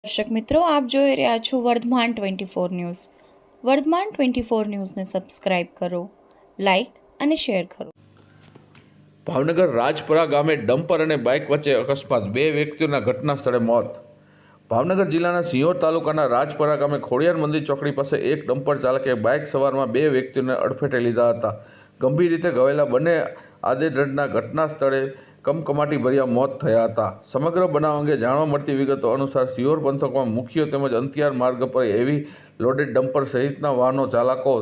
દર્શક મિત્રો, આપ જોઈ રહ્યા છો વર્ધમાન 24 ન્યૂઝ. વર્ધમાન 24 ન્યૂઝને સબસ્ક્રાઇબ કરો, લાઇક અને શેર કરો. ભાવનગર રાજપરા ગામે ડમ્પર અને બાઇક વચ્ચે અકસ્માત, 2 વ્યક્તિઓના ઘટના સ્થળે મોત. ભાવનગર જિલ્લાના સિંહોર તાલુકાના રાજપરા ગામે ખોડિયાર મંદિર ચોકડી પાસે એક ડમ્પર ચાલકે બાઇક સવારમાં 2 વ્યક્તિઓને અડફેટે લીધા હતા. ગંભીર રીતે ઘવાયેલા બંને આદેડના ઘટના સ્થળે કમકમાટી ભર્યા મોત થયા હતા. સમગ્ર બનાવ અંગે જાણવા મળતી વિગતો અનુસાર સિંહોર પંથકમાં મુખ્ય તેમજ અંતિયાર માર્ગ પર હેવી લોડેડ ડમ્પર સહિતના વાહનો ચાલકો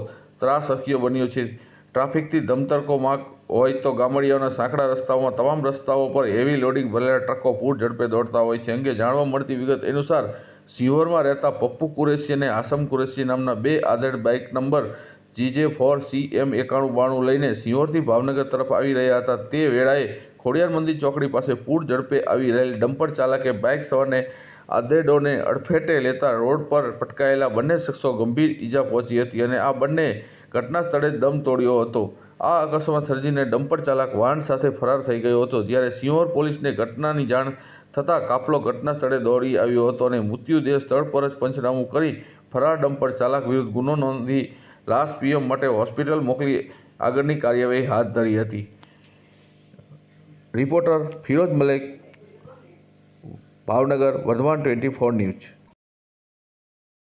ત્રાસકીય બન્યો છે. ટ્રાફિકથી ધમતરકો માર્ગ હોય તો ગામડિયાઓના સાંકડા રસ્તાઓમાં તમામ રસ્તાઓ પર હેવી લોડિંગ ભરેલા ટ્રકો પૂર ઝડપે દોડતા હોય છે. અંગે જાણવા મળતી વિગત અનુસાર સિંહોરમાં રહેતા પપ્પુ કુરેશી અને આસમ કુરેશી નામના 2 આદેડ બાઇક નંબર GJ4CM9192 લઈને સિંહોરથી ભાવનગર તરફ આવી રહ્યા હતા. તે વેળાએ ખોડિયાર મંદિર ચોકડી પાસે પૂર ઝડપે આવી રહેલ ડમ્પર ચાલકે બાઇક સવારને આદેડોને અડફેટે લેતા રોડ પર પટકાયેલા બંને શખ્સો ગંભીર ઈજા પહોંચી હતી અને આ બંને ઘટના સ્થળે દમ તોડ્યો હતો. આ અકસ્માત સર્જીને ડમ્પર ચાલક વાહન સાથે ફરાર થઈ ગયો હતો. જ્યારે સિંહોર પોલીસને ઘટનાની જાણ થતાં કાફલો ઘટના સ્થળે દોડી આવ્યો હતો અને મૃત્યુદેહ સ્થળ પર જ પંચનામું કરી ફરાર ડમ્પર ચાલક વિરુદ્ધ ગુનો નોંધી લાશ પીએમ માટે હોસ્પિટલ મોકલી આગળની કાર્યવાહી હાથ ધરી હતી. Reporter Firoz Malek, Bhavnagar, Vardhman 24 news.